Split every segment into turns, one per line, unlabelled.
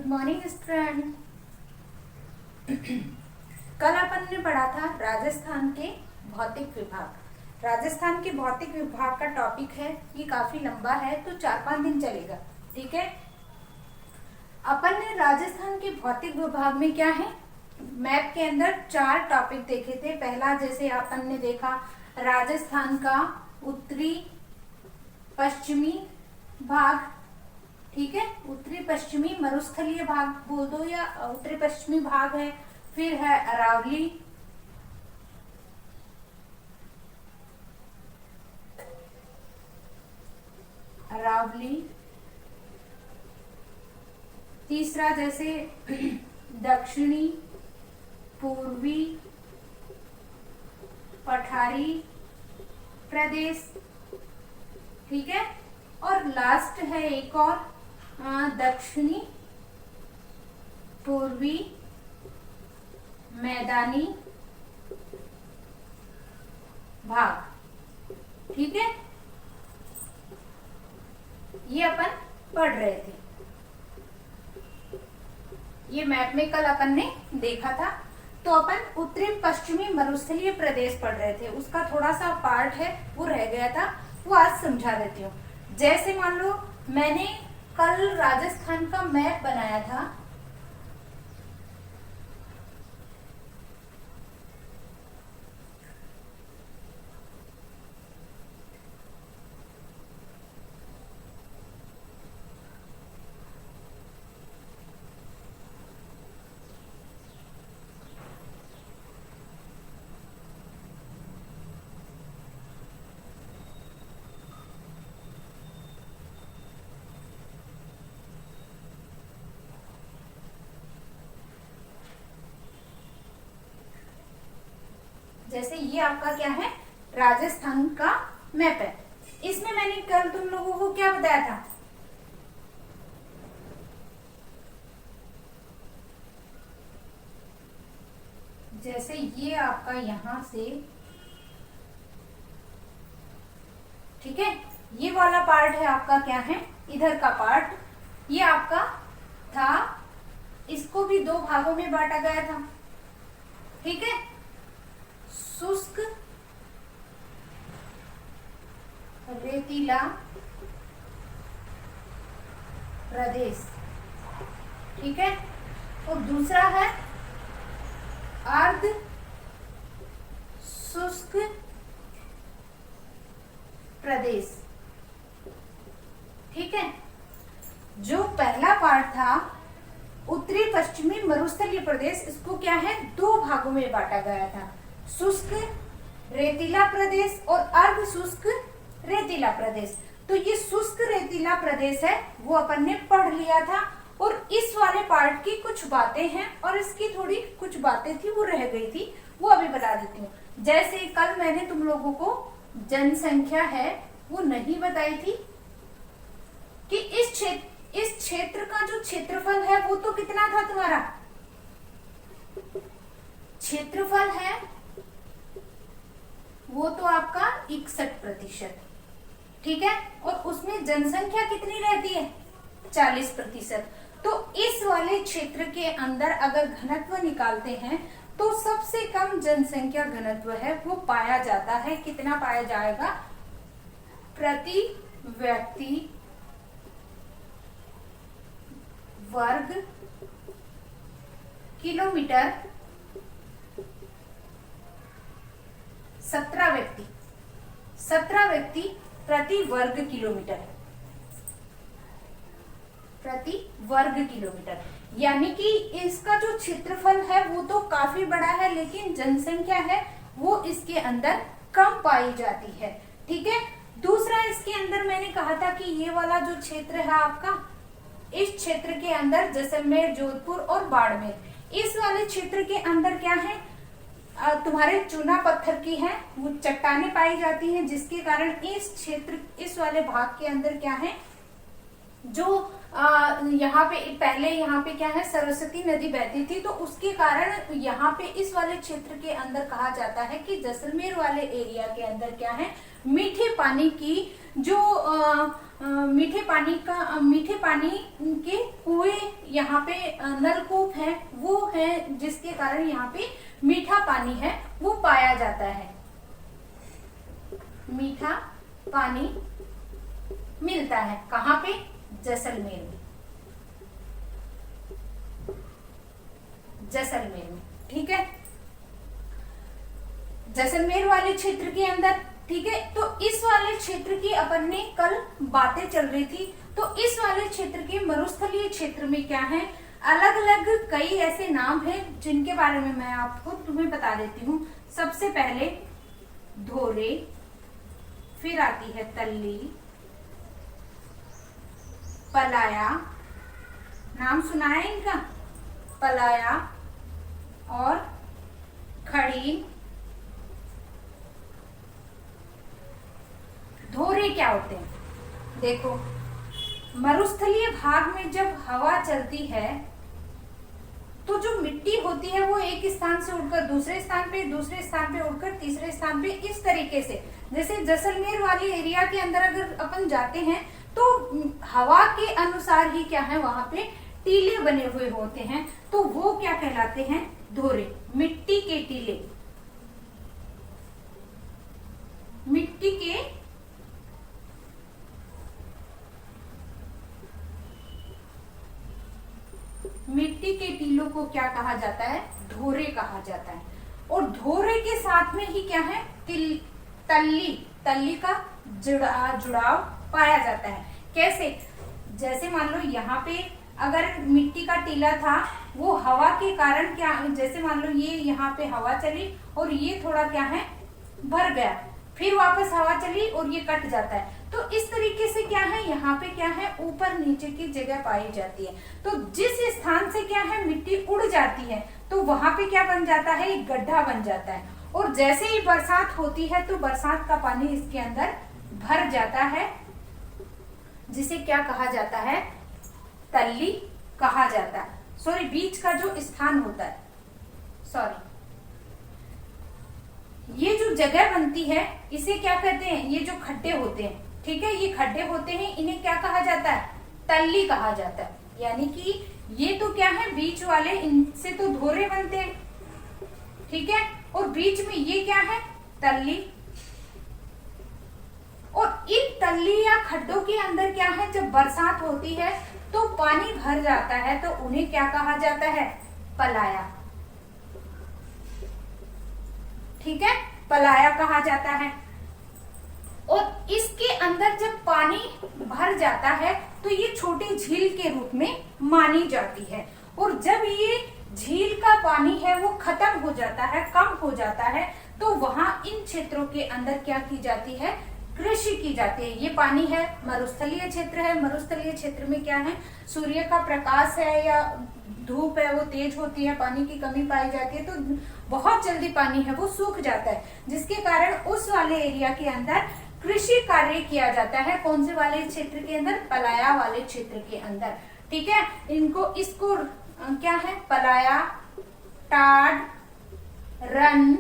Morning student. कल अपन ने पढ़ा था राजस्थान के भौतिक विभाग। राजस्थान के भौतिक विभाग का टॉपिक है, ये काफी लंबा है तो 4-5 दिन चलेगा। ठीक है, अपन ने राजस्थान के भौतिक विभाग में क्या है, मैप के अंदर 4 टॉपिक देखे थे। पहला जैसे अपन ने देखा राजस्थान का उत्तरी पश्चिमी भाग, ठीक है, उत्तरी पश्चिमी मरुस्थलीय भाग बोल दो या उत्तरी पश्चिमी भाग है। फिर है अरावली, तीसरा जैसे दक्षिणी पूर्वी पठारी प्रदेश, ठीक है, और लास्ट है एक और दक्षिणी पूर्वी मैदानी भाग। ठीक है, ये अपन पढ़ रहे थे। ये मैप में कल अपन ने देखा था। तो अपन उत्तरी पश्चिमी मरुस्थलीय प्रदेश पढ़ रहे थे, उसका थोड़ा सा पार्ट है वो रह गया था, वो आज समझा देती हूँ। जैसे मान लो मैंने कल राजस्थान का मैप बनाया था, जैसे ये आपका क्या है, राजस्थान का मैप है। इसमें मैंने कल तुम लोगों को क्या बताया था, जैसे ये आपका यहां से, ठीक है, ये वाला पार्ट है आपका क्या है, इधर का पार्ट, ये आपका था, इसको भी 2 भागों में बांटा गया था। ठीक है, शुष्क रेतीला प्रदेश, ठीक है, और दूसरा है अर्ध शुष्क प्रदेश। ठीक है, जो पहला पार्ट था उत्तरी पश्चिमी मरुस्थलीय प्रदेश, इसको क्या है 2 भागों में बांटा गया था, शुष्क रेतीला प्रदेश और अर्ध शुष्क रेतीला प्रदेश। तो ये शुष्क रेतीला प्रदेश है वो अपन ने पढ़ लिया था, और इस वाले पार्ट की कुछ बातें हैं और इसकी थोड़ी कुछ बातें थी वो रह गई थी, वो अभी बता देती हूँ। जैसे कल मैंने तुम लोगों को जनसंख्या है वो नहीं बताई थी कि इस क्षेत्र का जो क्षेत्रफल है वो तो कितना था तुम्हारा, क्षेत्रफल है वो तो आपका 61%, ठीक है, और उसमें जनसंख्या कितनी रहती है 40%। तो इस वाले क्षेत्र के अंदर अगर घनत्व निकालते हैं तो सबसे कम जनसंख्या घनत्व है वो पाया जाता है, कितना पाया जाएगा, प्रति व्यक्ति वर्ग किलोमीटर, 17 व्यक्ति प्रति वर्ग किलोमीटर, यानी कि इसका जो क्षेत्रफल है वो तो काफी बड़ा है, लेकिन जनसंख्या है वो इसके अंदर कम पाई जाती है। ठीक है, दूसरा इसके अंदर मैंने कहा था कि ये वाला जो क्षेत्र है आपका, इस क्षेत्र के अंदर जैसलमेर, जोधपुर और बाड़मेर, इस वाले क्षेत्र के अंदर क्या है, तुम्हारे चूना पत्थर की है वो चट्टानें पाई जाती हैं, जिसके कारण इस क्षेत्र, इस वाले भाग के अंदर क्या है, जो यहाँ पे पहले यहाँ पे क्या है सरस्वती नदी बहती थी, तो उसके कारण यहाँ पे इस वाले क्षेत्र के अंदर कहा जाता है कि जैसलमेर वाले एरिया के अंदर क्या है मीठे पानी की जो मीठे पानी के कुएं यहाँ पे नलकूप है, वो है जिसके कारण यहाँ पे मीठा पानी है वो पाया जाता है, मीठा पानी मिलता है। कहाँ पे? जैसलमेर में, जैसलमेर में, ठीक है, जैसलमेर वाले क्षेत्र के अंदर, ठीक है। तो इस वाले क्षेत्र की अपन ने कल बातें चल रही थी, तो इस वाले क्षेत्र के मरुस्थलीय क्षेत्र में क्या है, अलग अलग कई ऐसे नाम हैं जिनके बारे में मैं आपको तुम्हें बता देती हूँ। सबसे पहले धोरे, फिर आती है तल्ली, पलाया, नाम सुना है इनका, पलाया और खड़ी। धोरे क्या होते हैं? देखो, मरुस्थलीय भाग में जब हवा चलती है तो जो मिट्टी होती है वो एक स्थान से उड़कर दूसरे स्थान पे, दूसरे स्थान पे उड़कर तीसरे स्थान पे, इस तरीके से। जैसे जैसलमेर वाले एरिया के अंदर अगर अपन जाते हैं तो हवा के अनुसार ही क्या है, वहां पे टीले बने हुए होते हैं, तो वो क्या कहलाते हैं? धोरे, मिट्टी के टीले, मिट्टी के टीलों को क्या कहा जाता है? धोरे कहा जाता है। और धोरे के साथ में ही क्या है? तल्ली का जुड़ाव पाया जाता है। कैसे? जैसे मान लो यहाँ पे अगर मिट्टी का टीला था, वो हवा के कारण क्या, जैसे मान लो ये यहाँ पे हवा चली और ये थोड़ा क्या है, भर गया, फिर वापस हवा चली और ये कट जाता है, तो इस तरीके से क्या है, यहाँ पे क्या है, ऊपर नीचे की जगह पाई जाती है। तो जिस स्थान से क्या है, मिट्टी उड़ जाती है, तो वहां पे क्या बन जाता है, एक गड्ढा बन जाता है। और जैसे ही बरसात होती है तो बरसात का पानी इसके अंदर भर जाता है, जिसे क्या कहा जाता है? तल्ली कहा जाता है। सॉरी, बीच का जो स्थान होता है, सॉरी, ये जो जगह बनती है इसे क्या कहते हैं? ये जो खड्डे होते हैं, ठीक है, ये खड्डे होते हैं, इन्हें क्या कहा जाता है? तल्ली कहा जाता है। यानी कि ये तो क्या है, बीच वाले, इनसे तो धोरे बनते हैं, ठीक है, और बीच में ये क्या है? तल्ली। और इन तल्ली या खड्डों के अंदर क्या है, जब बरसात होती है तो पानी भर जाता है, तो उन्हें क्या कहा जाता है? पलाया, ठीक है, पलाया कहा जाता है। और इसके अंदर जब पानी भर जाता है तो ये छोटी झील के रूप में मानी जाती है। और जब ये झील का पानी है वो खत्म हो जाता है, कम हो जाता है, तो वहां इन क्षेत्रों के अंदर क्या की जाती है? कृषि की जाती है। ये पानी है, मरुस्थलीय क्षेत्र है, मरुस्थलीय क्षेत्र में क्या है, सूर्य का प्रकाश है या धूप है वो तेज होती है, पानी की कमी पाई जाती है, तो बहुत जल्दी पानी है वो सूख जाता है, जिसके कारण उस वाले एरिया के अंदर कृषि कार्य किया जाता है। कौन से वाले क्षेत्र के अंदर? पलाया वाले क्षेत्र के अंदर, ठीक है। इसको क्या है, पलाया, टाड, रन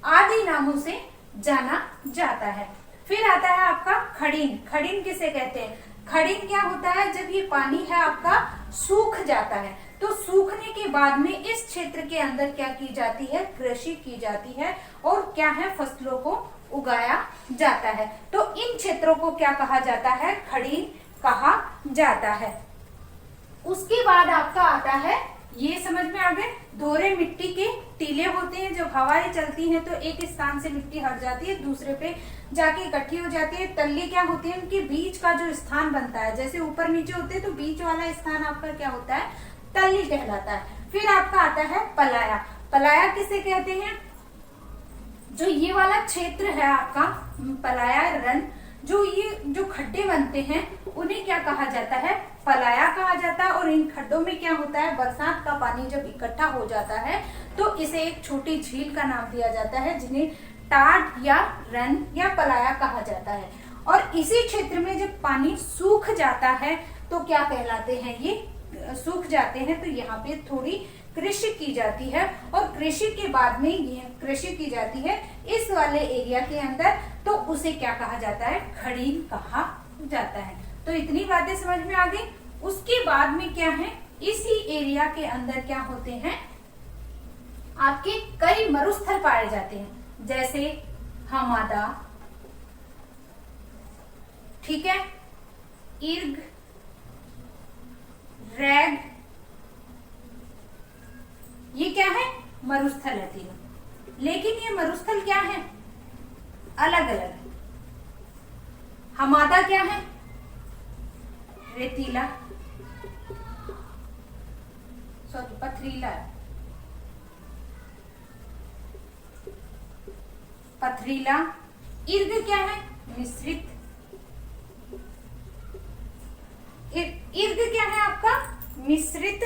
आदि नामों से जाना जाता है। फिर आता है आपका खड़ीन। खड़ीन किसे कहते हैं? खड़ीन क्या होता है, जब ये पानी है आपका सूख जाता है, तो सूखने के बाद में इस क्षेत्र के अंदर क्या की जाती है? कृषि की जाती है और क्या है, फसलों को उगाया जाता है। तो इन क्षेत्रों को क्या कहा जाता है? खड़ीन कहा जाता है। उसके बाद आपका आता है, ये समझ में आ गए, धोरे मिट्टी के टीले होते हैं, जब हवाएं चलती हैं तो एक स्थान से मिट्टी हट जाती है, दूसरे पे जाके इकट्ठी हो जाती है। तल्ली क्या होती है? उनके बीच का जो स्थान बनता है, जैसे ऊपर नीचे होते हैं तो बीच वाला स्थान आपका क्या होता है? तल्ली कहलाता है। फिर आपका आता है पलाया। पलाया किसे कहते हैं? जो ये वाला क्षेत्र है आपका पलाया रन, जो खड्डे बनते हैं उन्हें क्या कहा जाता है? पलाया कहा जाता है। और इन खड्डों में क्या होता है? बरसात का पानी जब इकट्ठा हो जाता है तो इसे एक छोटी झील का नाम दिया जाता है, जिन्हें टाट या रन या पलाया कहा जाता है। और इसी क्षेत्र में जब पानी सूख जाता है तो क्या कहलाते हैं? ये सूख जाते हैं, तो यहाँ पे थोड़ी कृषि की जाती है। और कृषि के बाद में ये कृषि की जाती है इस वाले एरिया के अंदर, तो उसे क्या कहा जाता है? खड़ीन कहा जाता है। तो इतनी बातें समझ में आ गई। उसके बाद में क्या है, इसी एरिया के अंदर क्या होते हैं आपके कई मरुस्थल पाए जाते हैं, जैसे हमादा, ठीक है, इर्ग, रैग, ये क्या है मरुस्थल है तीनों। लेकिन ये मरुस्थल क्या है अलग अलग है। हमादा क्या है रेतीला, सॉरी पथरीला, पथरीला। इर्ग क्या है मिश्रित, इर्ग क्या है आपका मिश्रित,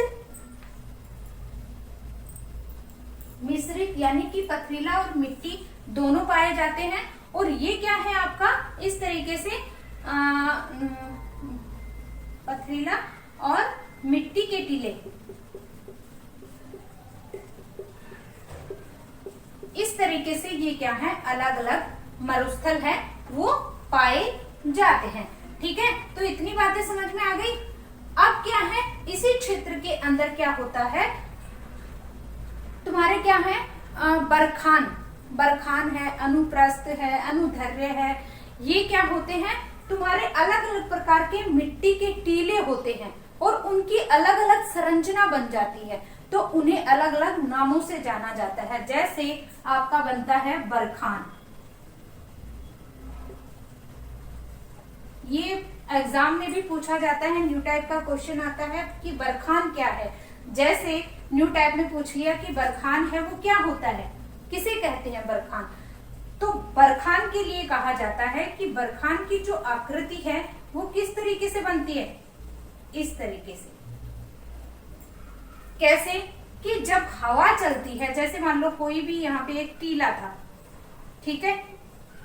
मिश्रित यानी कि पथरीला और मिट्टी दोनों पाए जाते हैं। और ये क्या है आपका इस तरीके से पथरीला और मिट्टी के टीले, इस तरीके से ये क्या है अलग अलग मरुस्थल है वो पाए जाते हैं। ठीक है, तो इतनी बातें समझ में आ गई। अब क्या है इसी क्षेत्र के अंदर क्या होता है तुम्हारे क्या है बरखान, बरखान है, अनुप्रस्थ है, अनुधर्य है, ये क्या होते हैं तुम्हारे अलग अलग प्रकार के मिट्टी के टीले होते हैं और उनकी अलग अलग संरचना बन जाती है, तो उन्हें अलग अलग नामों से जाना जाता है। जैसे आपका बनता है बरखान, ये एग्जाम में भी पूछा जाता है, न्यू टाइप का क्वेश्चन आता है कि बरखान क्या है। जैसे न्यू टाइप में पूछ लिया कि बरखान है वो क्या होता है, किसे कहते हैं बरखान, तो बरखान के लिए कहा जाता है कि बरखान की जो आकृति है वो किस तरीके से बनती है, इस तरीके से। कैसे कि जब हवा चलती है, जैसे मान लो कोई भी यहाँ पे एक टीला था, ठीक है,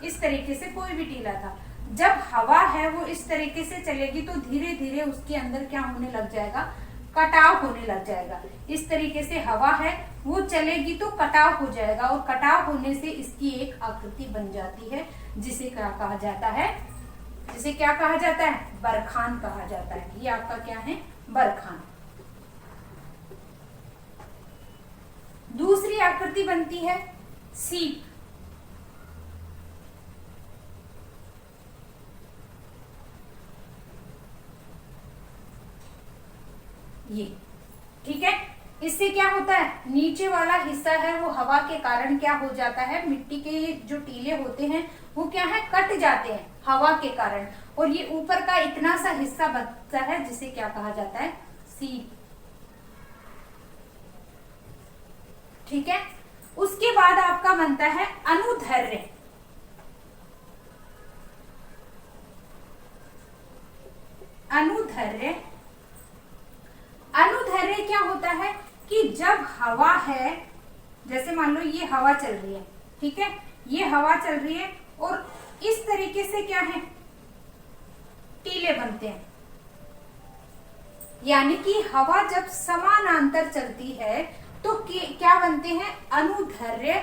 इस तरीके से कोई भी टीला था, जब हवा है वो इस तरीके से चलेगी तो धीरे धीरे उसके अंदर क्या होने लग जाएगा, कटाव होने लग जाएगा। इस तरीके से हवा है वो चलेगी तो कटाव हो जाएगा और कटाव होने से इसकी एक आकृति बन जाती है, जिसे क्या कहा जाता है, जिसे क्या कहा जाता है बरखान कहा जाता है। ये आपका क्या है बरखान। दूसरी आकृति बनती है सीप, ये ठीक है। इससे क्या होता है नीचे वाला हिस्सा है वो हवा के कारण क्या हो जाता है, मिट्टी के जो टीले होते हैं वो क्या है कट जाते हैं हवा के कारण, और ये ऊपर का इतना सा हिस्सा बचता है जिसे क्या कहा जाता है सीप। ठीक है, उसके बाद आपका बनता है अनुधर्य। अनुधर्य, अनुधर्य क्या होता है कि जब हवा है, जैसे मान लो ये हवा चल रही है, ठीक है, ये हवा चल रही है और इस तरीके से क्या है टीले बनते हैं, यानी कि हवा जब समानांतर चलती है तो क्या बनते हैं अनुधर्य,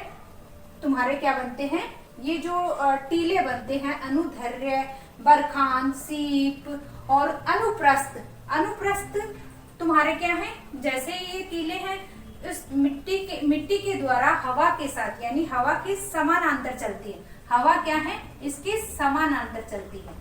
तुम्हारे क्या बनते हैं ये जो टीले बनते हैं अनुधर्य, बरखान, सीप और अनुप्रस्थ। अनुप्रस्थ तुम्हारे क्या है, जैसे ये टीले हैं इस मिट्टी के द्वारा हवा के साथ, यानी हवा के समानांतर चलती है, हवा क्या है इसके समानांतर चलती है।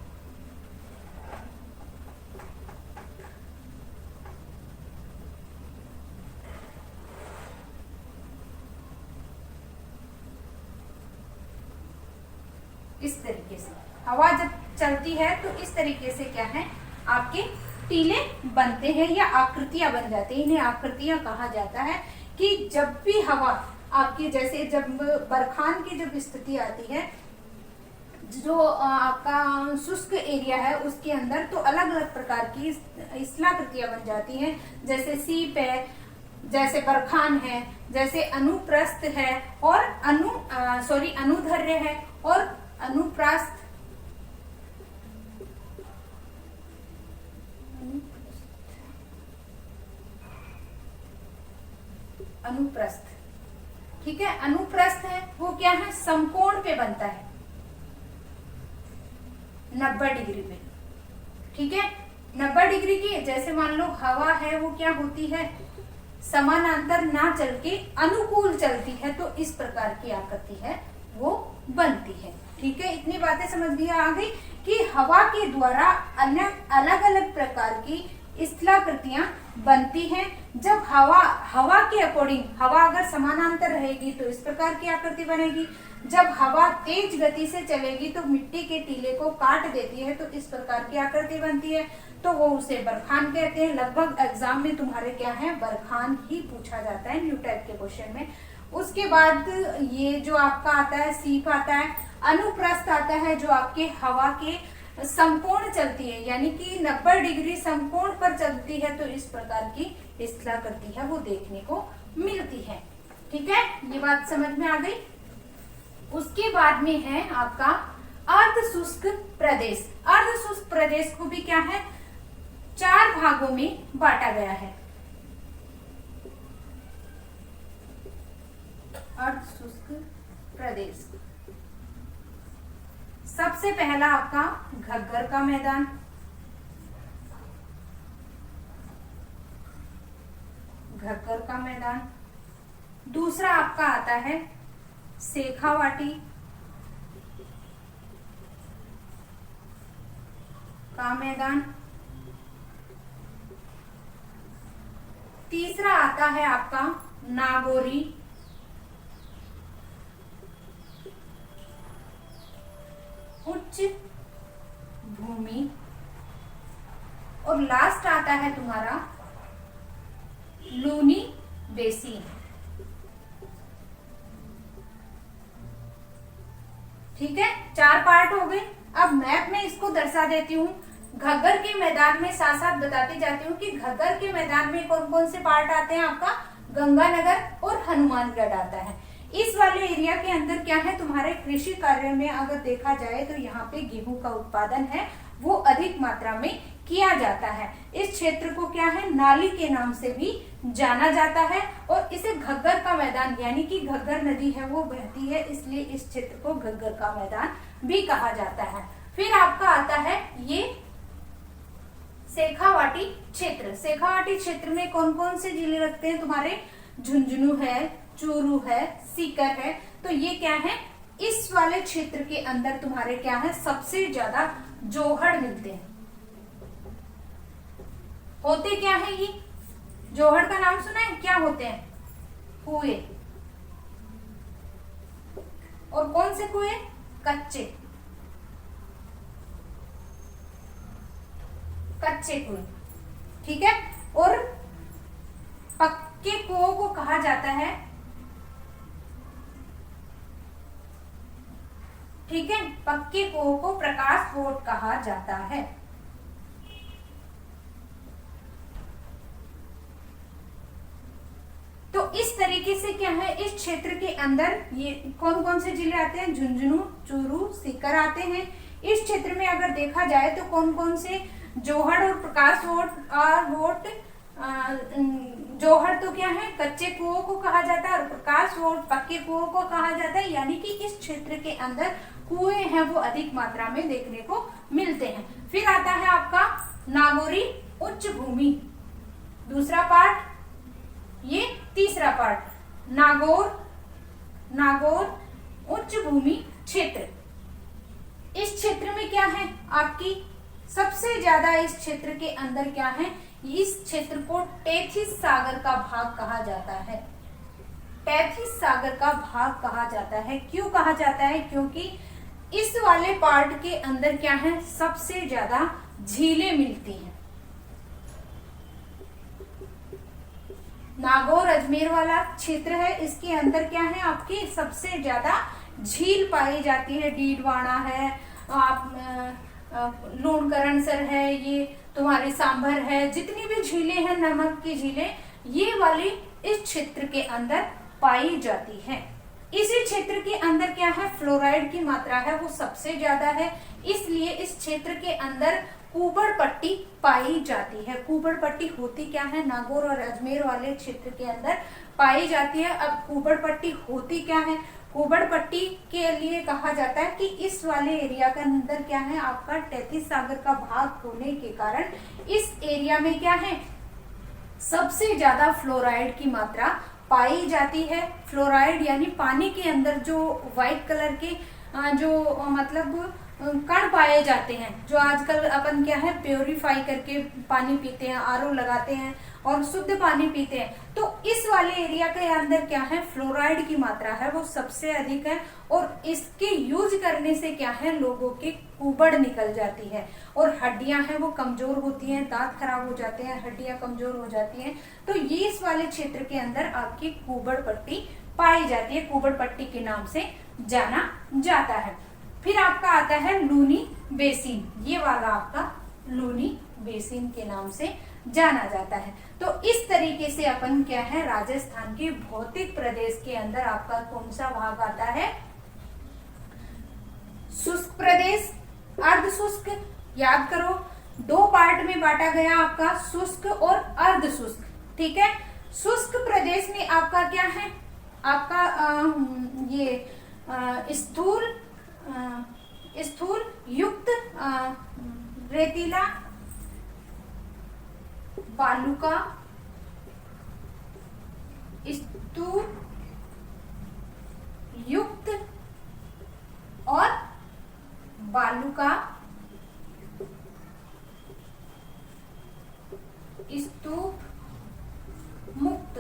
इस तरीके से हवा जब चलती है तो इस तरीके से क्या है आपके टीले बनते हैं या आकृतियां बन जाती हैं। इन्हें आकृतियां कहा जाता है कि जब भी हवा आपकी, जैसे जब बरखान की जब स्थिति आती है, जो आपका शुष्क एरिया है उसके अंदर, तो अलग अलग प्रकार की स्थलाकृतियां बन जाती हैं, जैसे सीप है, जैसे बरखान है, जैसे अनुप्रस्थ है और अनुधर्य है और अनुप्रास्थ, अनुप्रस्थ। ठीक है, अनुप्रस्थ है वो क्या है समकोण पे बनता है 90 डिग्री पे। ठीक है। 90 डिग्री की, जैसे मान लो हवा है वो क्या होती है, समानांतर ना चल के अनुकूल चलती है, तो इस प्रकार की आकृति है वो बनती है। ठीक है, इतनी बातें समझ में आ गई कि हवा के द्वारा अलग अलग प्रकार की स्थलाकृतियां बनती हैं। जब हवा के अकॉर्डिंग, हवा अगर समानांतर रहेगी तो इस प्रकार की आकृति बनेगी, जब हवा तेज गति से चलेगी तो मिट्टी के टीले को काट देती है तो इस प्रकार की आकृति बनती है, तो वो उसे बरखान कहते हैं। लगभग एग्जाम में तुम्हारे क्या है, बरखान ही पूछा जाता है न्यू टाइप के क्वेश्चन में। उसके बाद ये जो आपका आता है सीप आता है, अनुप्रस्थ आता है जो आपके हवा के समकोण चलती है, यानी कि 90 डिग्री समकोण पर चलती है, तो इस प्रकार की स्थलाकृति है वो देखने को मिलती है। ठीक है, ये बात समझ में आ गई। उसके बाद में है आपका अर्ध शुष्क प्रदेश। अर्ध शुष्क प्रदेश को भी क्या है, 4 भागों में बांटा गया है। अर्ध शुष्क प्रदेश, सबसे पहला आपका घग्गर का मैदान, घग्गर का मैदान। दूसरा आपका आता है शेखावाटी का मैदान। तीसरा आता है आपका नागौरी, उच्च भूमि। और लास्ट आता है तुम्हारा लूनी बेसिन। ठीक है, 4 पार्ट हो गए। अब मैप में इसको दर्शा देती हूँ। घग्गर के मैदान में साथ साथ बताती जाती हूँ कि घग्गर के मैदान में कौन कौन से पार्ट आते हैं आपका, गंगानगर और हनुमानगढ़ आता है। इस वाले एरिया के अंदर क्या है, तुम्हारे कृषि कार्य में अगर देखा जाए तो यहाँ पे गेहूं का उत्पादन है वो अधिक मात्रा में किया जाता है। इस क्षेत्र को क्या है, नाली के नाम से भी जाना जाता है और इसे घग्गर का मैदान, यानी कि घग्गर नदी है वो बहती है, इसलिए इस क्षेत्र को घग्गर का मैदान भी कहा जाता है। फिर आपका आता है ये शेखावाटी क्षेत्र। शेखावाटी क्षेत्र में कौन कौन से जिले लगते हैं तुम्हारे, झुंझुनू है, चूरू है, सीकर है। तो ये क्या है, इस वाले क्षेत्र के अंदर तुम्हारे क्या है, सबसे ज्यादा जोहड़ मिलते हैं। होते क्या है ये, जोहड़ का नाम सुना है, क्या होते हैं, कुएं। और कौन से कुएं, कच्चे, कच्चे कुएं। ठीक है, और पक्के कुओं को कहा जाता है, ठीक है, पक्के कुओं को प्रकाश पोट कहा जाता है। तो इस तरीके से क्या है, इस क्षेत्र के अंदर ये कौन कौन से जिले आते हैं, झुंझुनू, चूरू, सीकर आते हैं। इस क्षेत्र में अगर देखा जाए तो कौन कौन से, जोहड़ और प्रकाश वोट। जोहड़ तो क्या है, कच्चे कुओं को कहा जाता है, और प्रकाश वोट पक्के कुओं को कहा जाता है, यानी कि इस क्षेत्र के अंदर कुएं हैं वो अधिक मात्रा में देखने को मिलते हैं। फिर आता है आपका नागौरी उच्च भूमि, दूसरा पार्ट। ये तीसरा पार्ट नागौर उच्च भूमि क्षेत्र। इस क्षेत्र में क्या है आपकी, सबसे ज्यादा इस क्षेत्र के अंदर क्या है, इस क्षेत्र को टेथिस सागर का भाग कहा जाता है। टेथिस सागर का भाग कहा जाता है, क्यों कहा जाता है, क्योंकि इस वाले पार्ट के अंदर क्या है, सबसे ज्यादा झीलें मिलती हैं। नागौर अजमेर वाला क्षेत्र है, इसके अंदर क्या है आपकी, सबसे ज्यादा झील पाई जाती है। डीडवाना है, आप लूणकरणसर है, ये तुम्हारे सांभर है, जितनी भी झीलें हैं, नमक की झीलें, ये वाली इस क्षेत्र के अंदर पाई जाती है। इसी क्षेत्र के अंदर क्या है, फ्लोराइड की मात्रा है वो सबसे ज्यादा है, इसलिए इस क्षेत्र के अंदर कुबड़ पट्टी पाई जाती है। कुबड़ पट्टी होती क्या है, नागौर और अजमेर वाले क्षेत्र के अंदर पाई जाती है। अब कुबड़ पट्टी होती क्या है, कुबड़ पट्टी के लिए कहा जाता है कि इस वाले एरिया के अंदर क्या है, आपका तैतीस सागर का भाग होने के कारण इस एरिया में क्या है, सबसे ज्यादा फ्लोराइड की मात्रा पाई जाती है। फ्लोराइड यानी पानी के अंदर जो व्हाइट कलर के जो मतलब कण पाए जाते हैं, जो आजकल अपन क्या है प्योरीफाई करके पानी पीते हैं, आरओ लगाते हैं और शुद्ध पानी पीते हैं, तो इस वाले एरिया के अंदर क्या है, फ्लोराइड की मात्रा है वो सबसे अधिक है। और इसके यूज करने से क्या है, लोगों के कुबड़ निकल जाती है और हड्डियां हैं वो कमजोर होती हैं, दांत खराब हो जाते हैं, हड्डियां कमजोर हो जाती हैं। तो ये इस वाले क्षेत्र के अंदर आपकी कुबड़ पट्टी पाई जाती है, कुबड़ पट्टी के नाम से जाना जाता है। फिर आपका आता है लूनी बेसिन, ये वाला आपका लूनी बेसिन के नाम से जाना जाता है। तो इस तरीके से अपन क्या है, राजस्थान के भौतिक प्रदेश के अंदर आपका कौन सा भाग आता है, शुष्क प्रदेश, अर्ध शुष्क। याद करो, दो पार्ट में बांटा गया आपका, शुष्क और अर्ध शुष्क। ठीक है, शुष्क प्रदेश में आपका क्या है, आपका ये स्थूल युक्त रेतीला, बालू का, स्थूल युक्त और बालू का स्तूप मुक्त,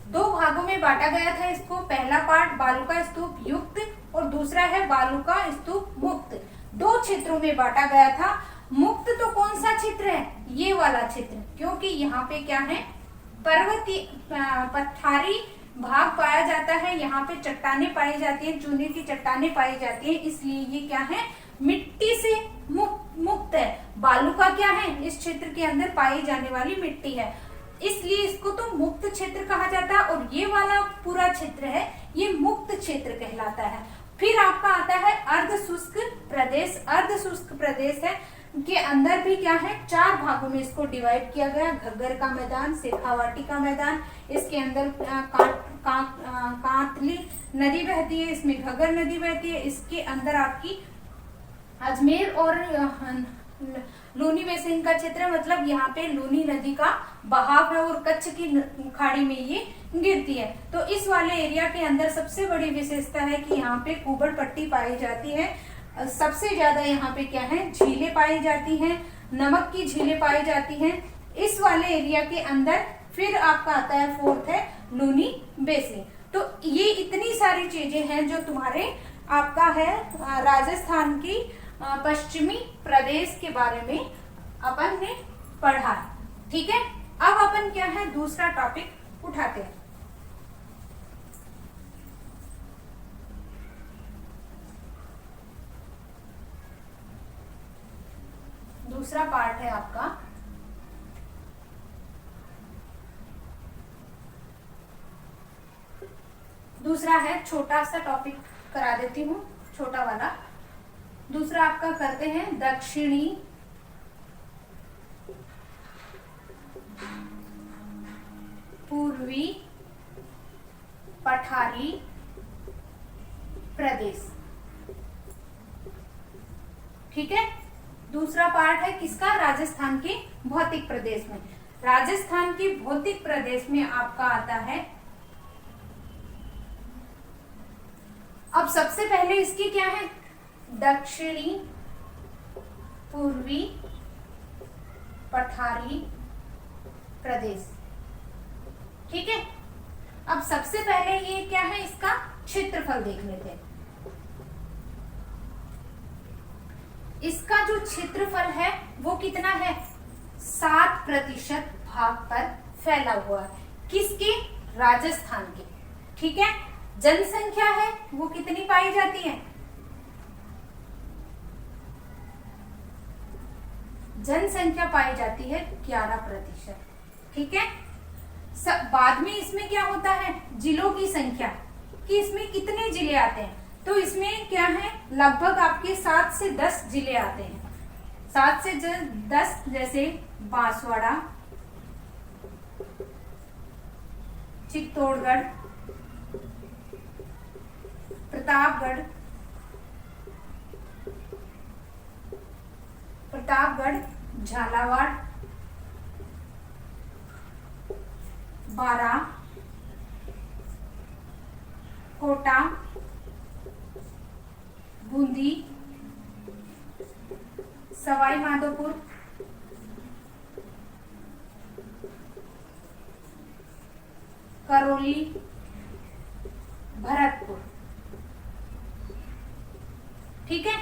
दो भागों में बांटा गया था इसको। पहला पार्ट बालू का स्तूप युक्त और दूसरा है बालू का स्तूप मुक्त। दो क्षेत्रों में बांटा गया था। मुक्त तो कौन सा क्षेत्र है, ये वाला क्षेत्र, क्योंकि यहाँ पे क्या है, पर्वतीय पठारी भाग पाया जाता है, यहाँ पे चट्टानें पाई जाती है, चूने की चट्टानें पाई जाती है, इसलिए ये क्या है, मिट्टी से मुक्त है। बालू का क्या है, इस क्षेत्र के अंदर पाई जाने वाली मिट्टी है, इसलिए इसको तो मुक्त क्षेत्र कहा जाता है। और ये वाला पूरा क्षेत्र है, ये मुक्त क्षेत्र कहलाता है। फिर आपका आता है अर्ध शुष्क प्रदेश। अर्ध शुष्क प्रदेश है के अंदर भी क्या है, चार भागों में इसको डिवाइड किया गया। घग्गर का मैदान, शेखावाटी का मैदान, इसके अंदर कांतली नदी बहती है, इसमें घग्गर नदी बहती है, इसके अंदर आपकी अजमेर और लूनी बेसिन का क्षेत्र, मतलब यहाँ पे लूनी नदी का बहाव है और कच्छ की खाड़ी में ये गिरती है। तो इस वाले एरिया के अंदर सबसे बड़ी विशेषता है कि यहाँ पे कुबड़ पट्टी पाई जाती है। सबसे ज्यादा यहाँ पे क्या है, झीलें पाई जाती हैं, नमक की झीलें पाई जाती हैं इस वाले एरिया के अंदर। फिर आपका आता है फोर्थ है लूनी बेसिन। तो ये इतनी सारी चीजें हैं जो तुम्हारे आपका है राजस्थान की पश्चिमी प्रदेश के बारे में अपन ने पढ़ा। ठीक है, अब अपन क्या है दूसरा टॉपिक उठाते हैं। दूसरा पार्ट है आपका दूसरा है, छोटा सा टॉपिक करा देती हूँ, छोटा वाला। दूसरा आपका करते हैं दक्षिणी पूर्वी पठारी प्रदेश। ठीक है, दूसरा पार्ट है किसका, राजस्थान के भौतिक प्रदेश में। राजस्थान के भौतिक प्रदेश में आपका आता है, अब सबसे पहले इसकी क्या है, दक्षिणी पूर्वी पठारी प्रदेश। ठीक है, अब सबसे पहले ये क्या है, इसका क्षेत्रफल देख लेते हैं। इसका जो क्षेत्रफल है वो कितना है, 7% भाग पर फैला हुआ है। किसके, राजस्थान के। ठीक है, जनसंख्या है वो कितनी पाई जाती है, जनसंख्या पाई जाती है 11%। ठीक है, बाद में इसमें क्या होता है, जिलों की संख्या, कि इसमें कितने जिले आते हैं। तो इसमें क्या है, लगभग आपके 7 से 10 जिले आते हैं। 7 से 10 जैसे बांसवाड़ा, चित्तौड़गढ़, प्रतापगढ़, प्रतापगढ़, झालावाड़, बारा, कोटा, बूंदी, सवाई माधोपुर, करौली, भरतपुर। ठीक है,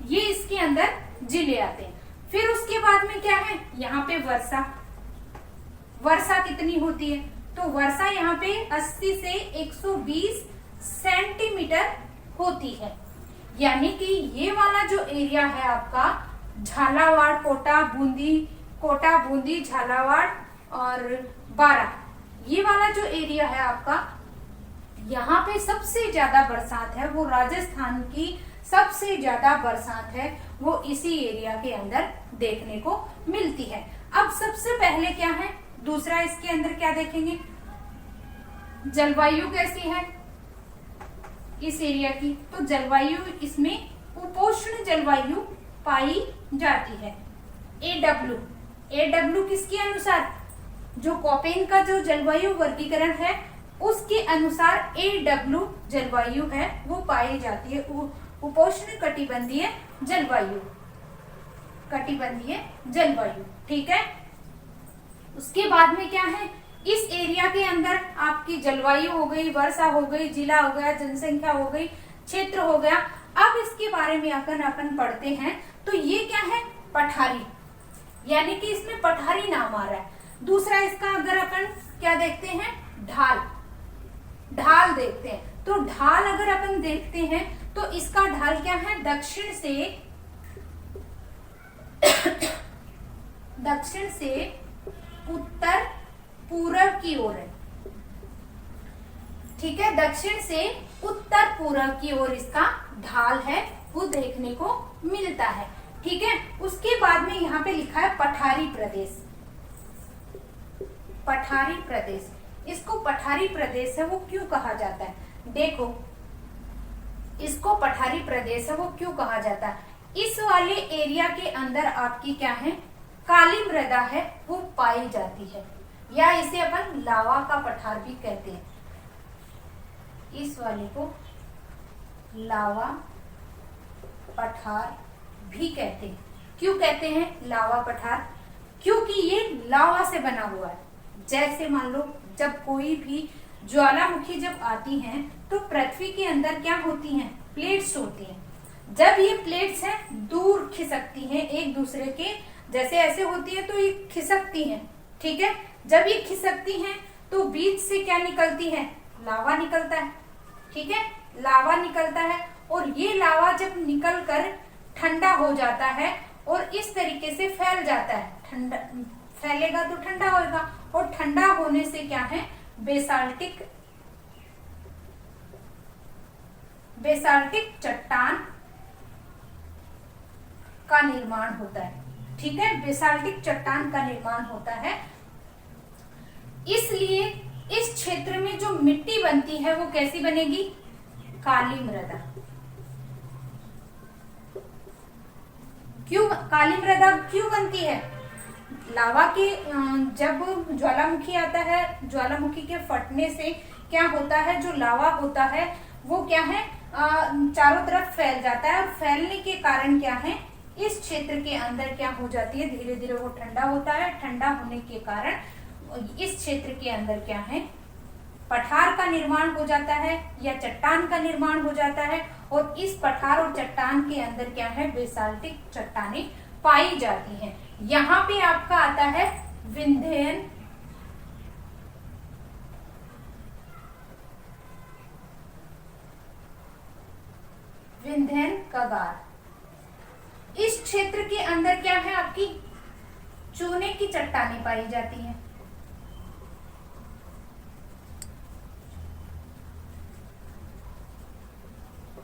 ये इसके अंदर जिले आते हैं। फिर उसके बाद में क्या है, यहाँ पे वर्षा, वर्षा कितनी होती है, तो वर्षा यहाँ पे 80 से 120 सेंटीमीटर होती है। यानी कि ये वाला जो एरिया है आपका झालावाड़, कोटा बूंदी झालावाड़ और बारा, ये वाला जो एरिया है आपका, यहाँ पे सबसे ज्यादा बरसात है, वो राजस्थान की सबसे ज्यादा बरसात है वो इसी एरिया के अंदर देखने को मिलती है। अब सबसे पहले क्या है, दूसरा इसके अंदर क्या देखेंगे, जलवायु कैसी है इस एरिया की, तो जलवायु इसमें उपोष्ण जलवायु पाई जाती है। AW किसके अनुसार, जो कोपेन का जो जलवायु वर्गीकरण है उसके अनुसार AW जलवायु है वो पाई जाती है, उपोष्ण कटिबंधीय जलवायु, कटिबंधीय जलवायु। ठीक है, उसके बाद में क्या है, इस एरिया के अंदर आपकी जलवायु हो गई, वर्षा हो गई, जिला हो गया, जनसंख्या हो गई, क्षेत्र हो गया। अब इसके बारे में अगर अपन पढ़ते हैं तो ये क्या है, पठारी, यानी कि इसमें पठारी नाम आ रहा है। दूसरा इसका अगर अपन क्या देखते हैं, ढाल, ढाल देखते हैं, तो ढाल अगर अपन देखते हैं तो इसका ढाल क्या है, दक्षिण से उत्तर पूर्व की ओर है। ठीक है, दक्षिण से उत्तर पूर्व की ओर इसका ढाल है वो देखने को मिलता है। ठीक है, उसके बाद में यहाँ पे लिखा है पठारी प्रदेश, पठारी प्रदेश। इसको पठारी प्रदेश है वो क्यों कहा जाता है, देखो इसको पठारी प्रदेश है वो क्यों कहा जाता है, इस वाले एरिया के अंदर आपकी क्या है, काली मृदा है वो पाई जाती है, या इसे अपन लावा का पठार भी कहते हैं। इस वाले को लावा पठार भी कहते हैं। क्यों कहते हैं लावा पठार, क्योंकि ये लावा से बना हुआ है। जैसे मान लो जब कोई भी ज्वालामुखी जब आती हैं तो पृथ्वी के अंदर क्या होती हैं, प्लेट्स होती हैं। जब ये प्लेट्स हैं दूर खिसकती हैं एक दूसरे के, जैसे ऐसे होती है तो ये खिसकती हैं। ठीक है, जब ये खिसकती हैं तो बीच से क्या निकलती है, लावा निकलता है। ठीक है, लावा निकलता है और ये लावा जब निकल कर ठंडा हो जाता है और इस तरीके से फैल जाता है, ठंडा फैलेगा तो ठंडा होगा, और ठंडा होने से क्या है, बेसाल्टिक चट्टान का निर्माण होता है। ठीक है, बेसाल्टिक चट्टान का निर्माण होता है। इसलिए इस क्षेत्र में जो मिट्टी बनती है वो कैसी बनेगी, काली मृदा। क्यों काली मृदा क्यों बनती है, लावा के जब ज्वालामुखी आता है, ज्वालामुखी के फटने से क्या होता है, जो लावा होता है वो क्या है, चारों तरफ फैल जाता है, और फैलने के कारण क्या है, इस क्षेत्र के अंदर क्या हो जाती है, धीरे धीरे वो ठंडा होता है। ठंडा होने के कारण इस क्षेत्र के अंदर क्या है, पठार का निर्माण हो जाता है या चट्टान का निर्माण हो जाता है, और इस पठार और चट्टान के अंदर क्या है, बेसाल्टिक चट्टानें पाई जाती हैं। यहाँ पे आपका आता है विंध्यन, विंध्यन कगार। इस क्षेत्र के अंदर क्या है, आपकी चूने की चट्टानें पाई जाती हैं।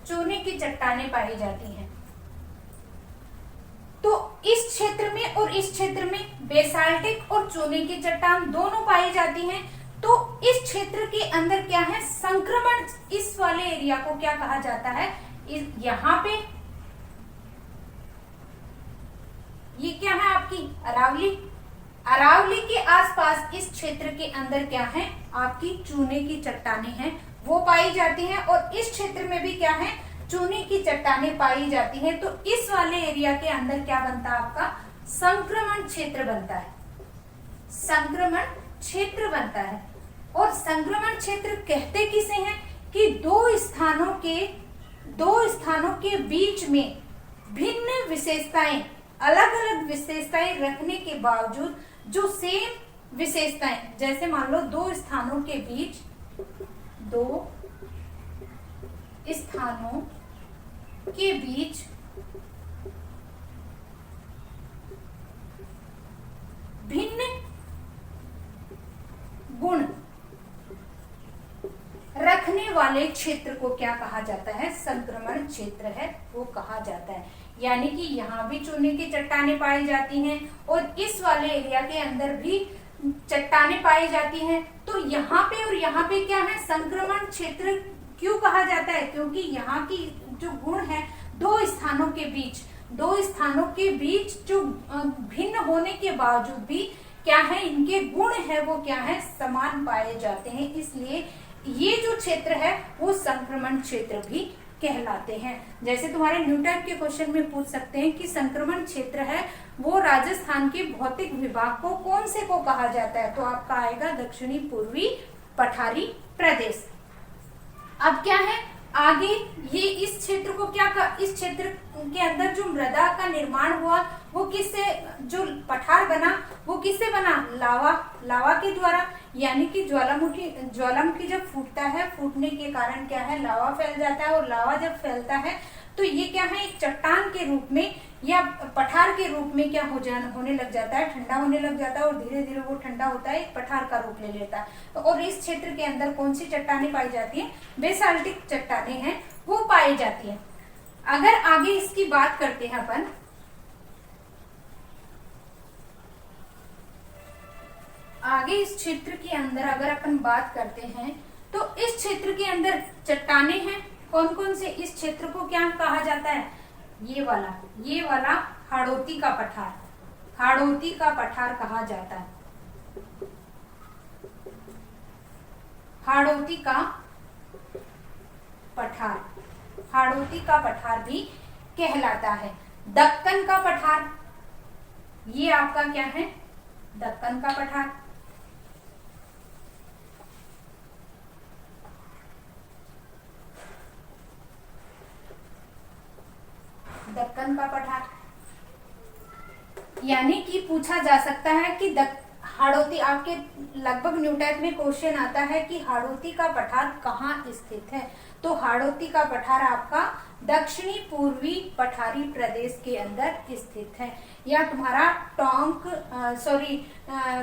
चूने की चट्टानें पाई जाती हैं। तो इस क्षेत्र में और इस क्षेत्र में बेसाल्टिक और चूने की चट्टान दोनों पाई जाती हैं। तो इस क्षेत्र के अंदर क्या है, संक्रमण, इस वाले एरिया को क्या कहा जाता है, यहाँ पे ये क्या है आपकी अरावली, अरावली के आसपास इस क्षेत्र के अंदर क्या है आपकी चूने की चट्टानें हैं वो पाई जाती हैं, और इस क्षेत्र में भी क्या है चूने की चट्टानें पाई जाती हैं। तो इस वाले एरिया के अंदर क्या बनता है आपका संक्रमण क्षेत्र बनता है, संक्रमण क्षेत्र बनता है। और संक्रमण क्षेत्र कहते किसे हैं कि दो स्थानों के बीच में भिन्न विशेषताएं, अलग अलग विशेषताएं रखने के बावजूद जो सेम विशेषताएं, जैसे मान लो दो स्थानों के बीच भिन्न गुण रखने वाले क्षेत्र को क्या कहा जाता है, संक्रमण क्षेत्र है वो कहा जाता है। यानी कि यहाँ भी चूने की चट्टानें पाई जाती हैं और इस वाले एरिया के अंदर भी चट्टानें पाई जाती हैं, तो यहाँ पे और यहाँ पे क्या है संक्रमण क्षेत्र क्यों कहा जाता है, क्योंकि यहाँ की जो गुण है दो स्थानों के बीच जो भिन्न होने के बावजूद भी क्या है इनके गुण है वो क्या है समान पाए जाते हैं, इसलिए ये जो क्षेत्र है वो संक्रमण क्षेत्र भी कहलाते हैं। जैसे तुम्हारे न्यूटन के क्वेश्चन में पूछ सकते हैं कि संक्रमण क्षेत्र है वो राजस्थान के भौतिक विभाग को कौन से को कहा जाता है, तो आपका आएगा दक्षिणी पूर्वी पठारी प्रदेश। अब क्या है आगे ये इस क्षेत्र को इस क्षेत्र के अंदर जो मृदा का निर्माण हुआ वो किससे, जो पठार बना वो किससे बना, लावा के द्वारा। यानी कि ज्वालामुखी जब फूटता है, फूटने के कारण क्या है लावा फैल जाता है, और लावा जब फैलता है तो ये क्या है एक चट्टान के रूप में या पठार के रूप में क्या होने लग जाता है, ठंडा होने लग जाता है, और धीरे धीरे वो ठंडा होता है एक पठार का रूप ले लेता है। और इस क्षेत्र के अंदर कौन सी चट्टानें पाई जाती है, बेसाल्टिक चट्टानें हैं वो पाई जाती है। अगर आगे इसकी बात करते हैं अपन, आगे इस क्षेत्र के अंदर अगर अपन बात करते हैं तो इस क्षेत्र के अंदर चट्टानें हैं कौन कौन से, इस क्षेत्र को क्या कहा जाता है, ये वाला हाड़ौती का पठार कहा जाता है, हाड़ौती का पठार भी कहलाता है। दक्कन का पठार, ये आपका क्या है दक्कन का पठार, दक्कन का पठार। यानी कि पूछा जा सकता है कि हाड़ौती, आपके लगभग न्यू टाइप में क्वेश्चन आता है कि हाड़ौती का पठार कहाँ स्थित है, तो हाड़ौती का पठार आपका दक्षिणी पूर्वी पठारी प्रदेश के अंदर स्थित है। या तुम्हारा टोंक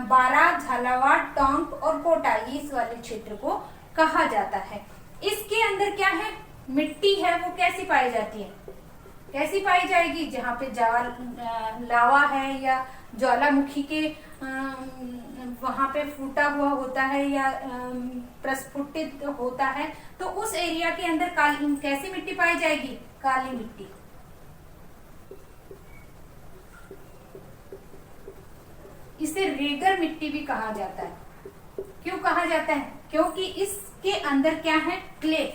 बारा, झालावाड़, टोंक और कोटा इस वाले क्षेत्र को कहा जाता है। इसके अंदर क्या है मिट्टी है वो कैसी पाई जाती है, कैसी पाई जाएगी, जहाँ पे लावा है या ज्वालामुखी के वहां पे फूटा हुआ होता है या प्रस्फुटित होता है, तो उस एरिया के अंदर कैसी मिट्टी पाई जाएगी, काली मिट्टी। इसे रेगर मिट्टी भी कहा जाता है। क्यों कहा जाता है, क्योंकि इसके अंदर क्या है क्ले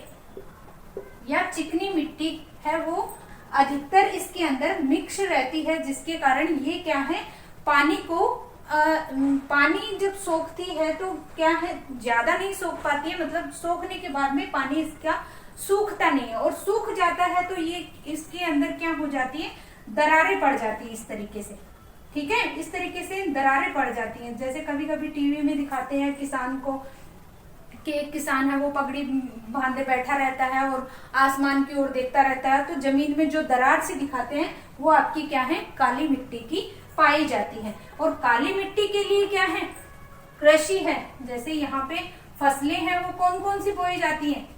या चिकनी मिट्टी है वो अधिकतर इसके अंदर मिक्स रहती है, जिसके कारण ये क्या है पानी जब सोखती है तो क्या है ज्यादा नहीं सोख पाती है, मतलब सोखने के बाद में पानी इसका सूखता नहीं है, और सूख जाता है तो ये इसके अंदर क्या हो जाती है दरारें पड़ जाती है इस तरीके से, ठीक है, इस तरीके से दरारें पड़ जाती हैं। जैसे कभी कभी टीवी में दिखाते हैं किसान को कि एक किसान है वो पगड़ी बांधे बैठा रहता है और आसमान की ओर देखता रहता है, तो जमीन में जो दरार से दिखाते हैं वो आपकी क्या है काली मिट्टी की पाई जाती है। और काली मिट्टी के लिए क्या है कृषि है, जैसे यहाँ पे फसलें हैं वो कौन कौन सी बोई जाती हैं,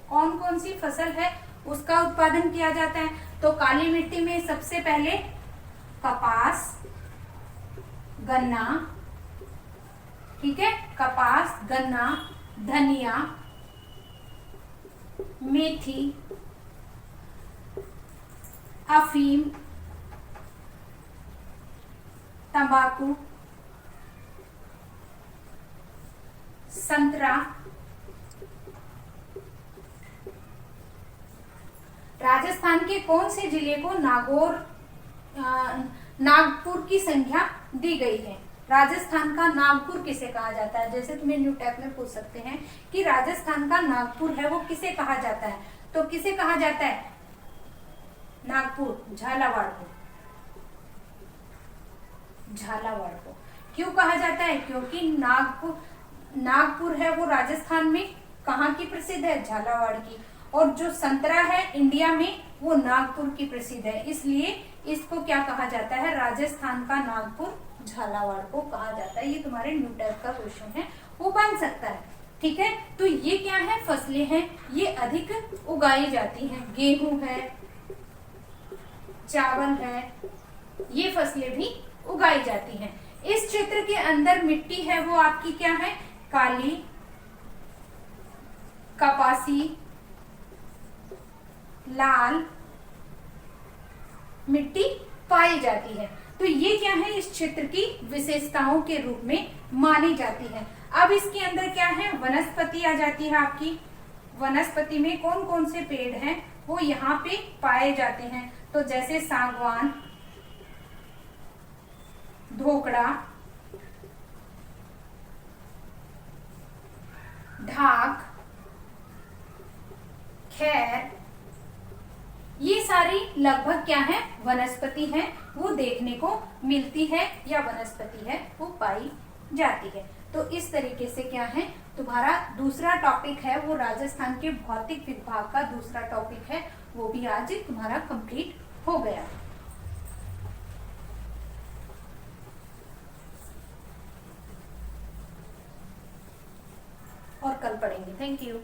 कौन कौन सी फसल है उसका उत्पादन किया जाता है, तो काली मिट्टी में सबसे पहले कपास, गन्ना, ठीक है, कपास, गन्ना, धनिया, मेथी, अफीम, तंबाकू, संतरा। राजस्थान के कौन से जिले को नागपुर की संज्ञा दी गई है? राजस्थान का नागपुर किसे कहा जाता है? जैसे तुम्हें न्यू टैब में पूछ सकते हैं कि राजस्थान का नागपुर है वो किसे कहा जाता है, तो किसे कहा जाता है? नागपुर, झालावाड़ को। झालावाड़ को क्यों कहा जाता है? क्योंकि नागपुर है वो राजस्थान में कहाँ की प्रसिद्ध है? झालावाड़ की। और जो संतरा है इंडिया में वो नागपुर की प्रसिद्ध है, इसलिए इसको क्या कहा जाता है? राजस्थान का नागपुर झालावाड़ को कहा जाता है। ये तुम्हारे न्यू टाइप का क्वेश्चन है, वो बन सकता है। ठीक है, तो ये क्या है? फसलें हैं, ये अधिक उगाई जाती हैं। गेहूं है, चावल है, ये फसलें भी उगाई जाती हैं। इस क्षेत्र के अंदर मिट्टी है वो आपकी क्या है? काली, कपासी, लाल मिट्टी पाई जाती है। तो ये क्या है? इस क्षेत्र की विशेषताओं के रूप में मानी जाती है। अब इसके अंदर क्या है? वनस्पति आ जाती है आपकी। वनस्पति में कौन कौन से पेड़ हैं वो यहाँ पे पाए जाते हैं? तो जैसे सागवान, धोकड़ा, ढाक, खैर, ये सारी लगभग क्या है? वनस्पति है, वो देखने को मिलती है या वनस्पति है वो पाई जाती है। तो इस तरीके से क्या है? तुम्हारा दूसरा टॉपिक है वो राजस्थान के भौतिक विभाग का दूसरा टॉपिक है, वो भी आज तुम्हारा कंप्लीट हो गया। और कल पढ़ेंगे। Thank you.